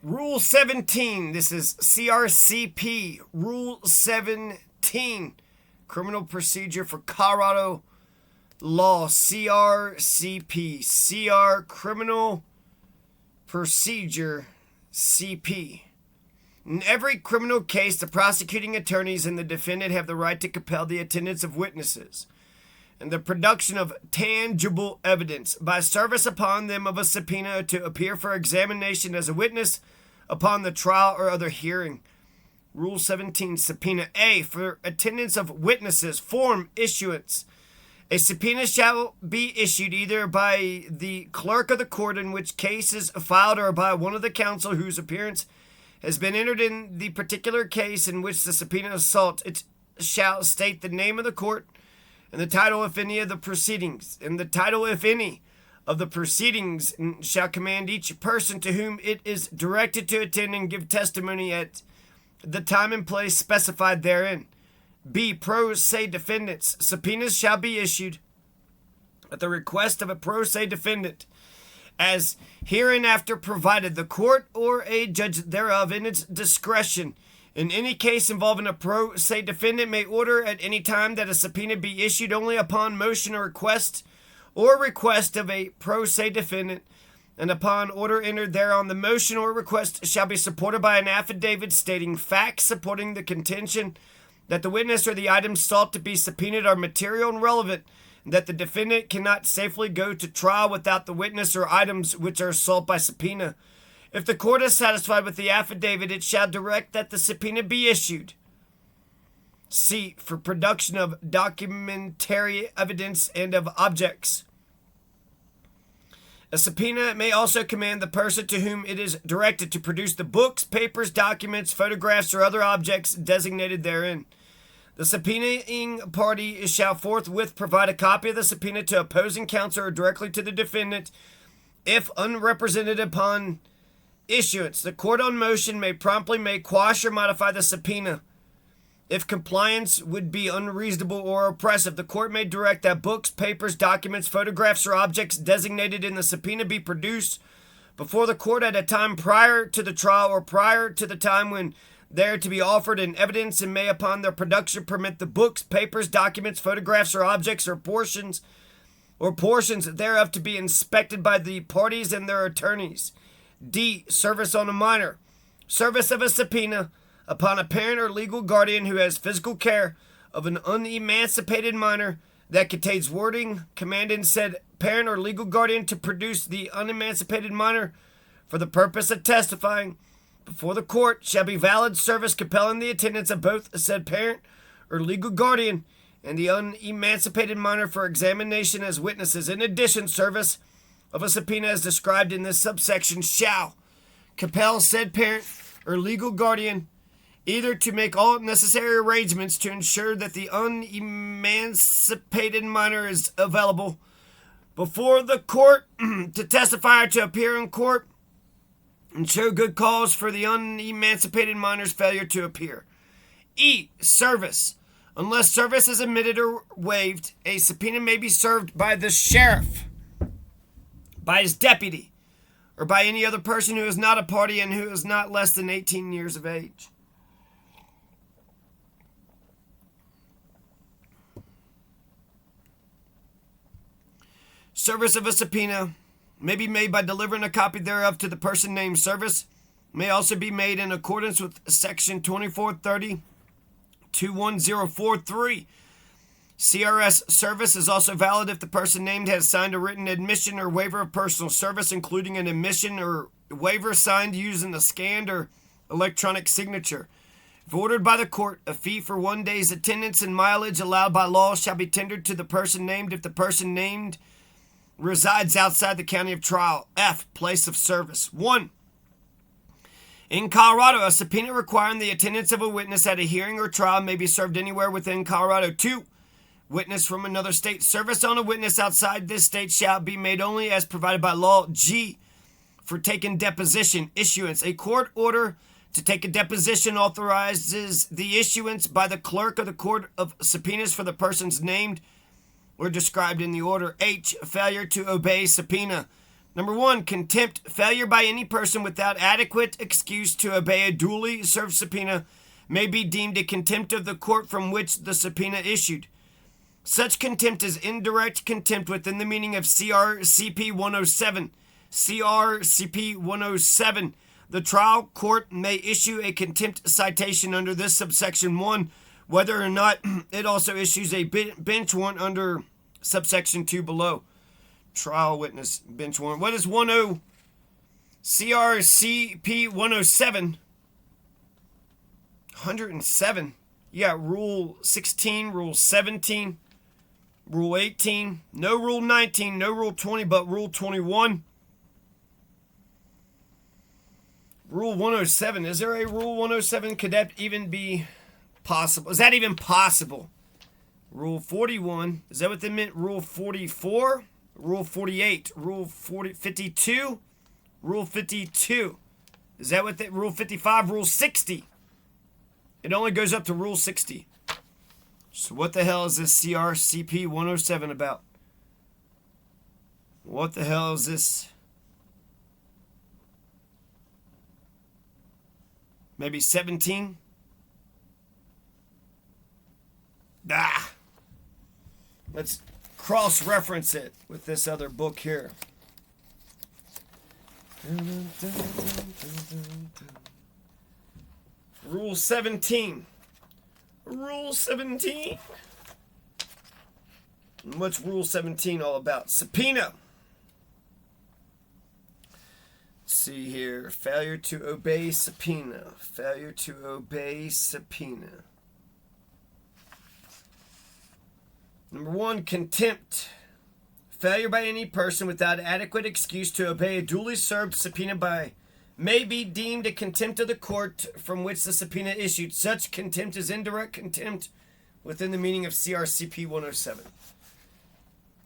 Rule 17. This is CRCP. Rule 17. Criminal Procedure for Colorado Law. CRCP. Criminal Procedure CP. In every criminal case, the prosecuting attorneys and the defendant have the right to compel the attendance of witnesses and the production of tangible evidence by service upon them of a subpoena to appear for examination as a witness upon the trial or other hearing. Rule 17, Subpoena A. For attendance of witnesses, form issuance. A subpoena shall be issued either by the clerk of the court in which case is filed or by one of the counsel whose appearance has been entered in the particular case in which the subpoena is sought. It shall state the name of the court and the title, if any, of the proceedings, and the title, if any, of the proceedings, and shall command each person to whom it is directed to attend and give testimony at the time and place specified therein. B. Pro se defendants. Subpoenas shall be issued at the request of a pro se defendant, as hereinafter provided, the court or a judge thereof in its discretion. In any case involving a pro se defendant may order at any time that a subpoena be issued only upon motion or request of a pro se defendant, and upon order entered thereon, the motion or request shall be supported by an affidavit stating facts supporting the contention that the witness or the items sought to be subpoenaed are material and relevant, and that the defendant cannot safely go to trial without the witness or items which are sought by subpoena. If the court is satisfied with the affidavit, it shall direct that the subpoena be issued. C. For production of documentary evidence and of objects. A subpoena may also command the person to whom it is directed to produce the books, papers, documents, photographs, or other objects designated therein. The subpoenaing party shall forthwith provide a copy of the subpoena to opposing counsel or directly to the defendant. If unrepresented upon issuance, the court on motion may promptly quash or modify the subpoena. If compliance would be unreasonable or oppressive, the court may direct that books, papers, documents, photographs, or objects designated in the subpoena be produced before the court at a time prior to the trial or prior to the time when they are to be offered in evidence, and may upon their production permit the books, papers, documents, photographs, or objects or portions thereof to be inspected by the parties and their attorneys. D. Service on a minor. Service of a subpoena upon a parent or legal guardian who has physical care of an unemancipated minor that contains wording commanding said parent or legal guardian to produce the unemancipated minor for the purpose of testifying before the court shall be valid service compelling the attendance of both said parent or legal guardian and the unemancipated minor for examination as witnesses. In addition, service of a subpoena as described in this subsection shall compel said parent or legal guardian either to make all necessary arrangements to ensure that the unemancipated minor is available before the court to testify or to appear in court and show good cause for the unemancipated minor's failure to appear. E. Service. Unless service is omitted or waived, a subpoena may be served by the sheriff, by his deputy, or by any other person who is not a party and who is not less than 18 years of age. Service of a subpoena may be made by delivering a copy thereof to the person named. Service may also be made in accordance with Section 2430-21043. CRS service is also valid if the person named has signed a written admission or waiver of personal service, including an admission or waiver signed using a scanned or electronic signature. If ordered by the court, a fee for 1 day's attendance and mileage allowed by law shall be tendered to the person named if the person named resides outside the county of trial. F. Place of service. 1. In Colorado, a subpoena requiring the attendance of a witness at a hearing or trial may be served anywhere within Colorado. 2. Witness from another state. Service on a witness outside this state shall be made only as provided by law. G. For taking deposition. Issuance. A court order to take a deposition authorizes the issuance by the clerk of the court of subpoenas for the persons named or described in the order. H. Failure to obey subpoena. Number 1, contempt. Failure by any person without adequate excuse to obey a duly served subpoena may be deemed a contempt of the court from which the subpoena issued. Such contempt is indirect contempt within the meaning of CRCP 107. CRCP 107. The trial court may issue a contempt citation under this subsection 1, whether or not it also issues a bench warrant under subsection 2 below. Trial witness bench warrant. What is 10 CRCP 107? 107. You got Rule 16, Rule 17, Rule 18, no Rule 19, no Rule 20, but Rule 21. Rule 107. Is there a Rule 107? Could that even be possible? Is that even possible? Rule 41. Is that what they meant? Rule 44? Rule 48. Rule 52? Rule 52. Is that what that? Rule 55? Rule 60. It only goes up to Rule 60. So what the hell is this CRCP 107 about? What the hell is this? Maybe 17? Let's cross-reference it with this other book here. Rule 17. Rule 17. What's Rule 17 all about? Subpoena. See here. Failure to obey subpoena. Failure to obey subpoena. Number 1, contempt. Failure by any person without adequate excuse to obey a duly served subpoena may be deemed a contempt of the court from which the subpoena issued. Such contempt is indirect contempt within the meaning of CRCP 107.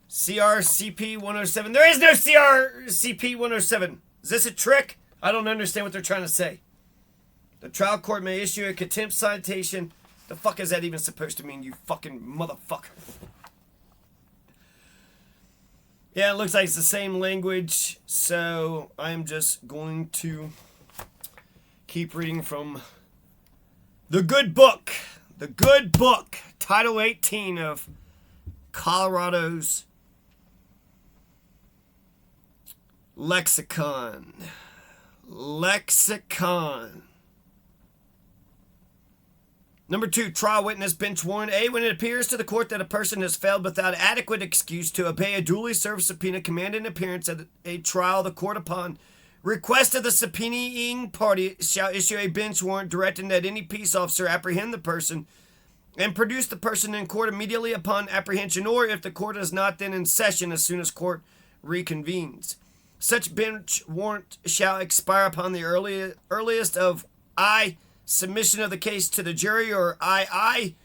CRCP 107. There is no CRCP 107. Is this a trick? I don't understand what they're trying to say. The trial court may issue a contempt citation. The fuck is that even supposed to mean, you fucking motherfucker? Yeah, it looks like it's the same language, so I'm just going to keep reading from the good book. The good book. Title 18 of Colorado's Lexicon. Lexicon. Number 2, trial witness bench warrant. A, when it appears to the court that a person has failed without adequate excuse to obey a duly served subpoena commanding appearance at a trial, the court, upon request of the subpoenaing party, shall issue a bench warrant directing that any peace officer apprehend the person and produce the person in court immediately upon apprehension, or if the court is not then in session, as soon as court reconvenes. Such bench warrant shall expire upon the earliest of I, submission of the case to the jury, or II,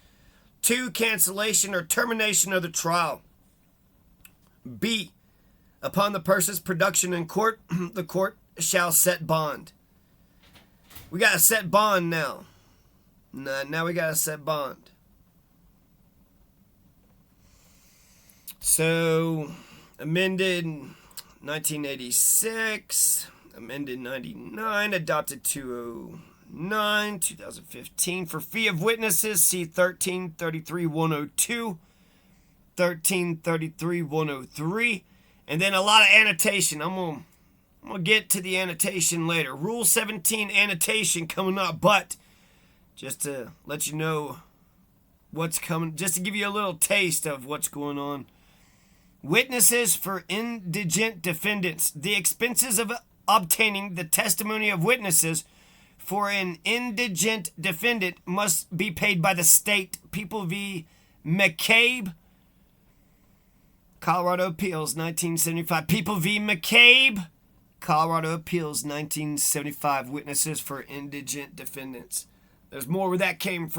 2, cancellation or termination of the trial. B, upon the person's production in court, the court shall set bond. We got to set bond now. Now we got to set bond. So, amended 1986, amended 99, adopted 2009, 2015. For fee of witnesses, see 1333-102, 1333-103, and then a lot of annotation. I'm gonna get to the annotation later. Rule 17 annotation coming up, but just to let you know what's coming, just to give you a little taste of what's going on. Witnesses for indigent defendants. The expenses of obtaining the testimony of witnesses for an indigent defendant must be paid by the state. People v. McCabe. Colorado Appeals, 1975. People v. McCabe. Colorado Appeals, 1975. Witnesses for indigent defendants. There's more where that came from.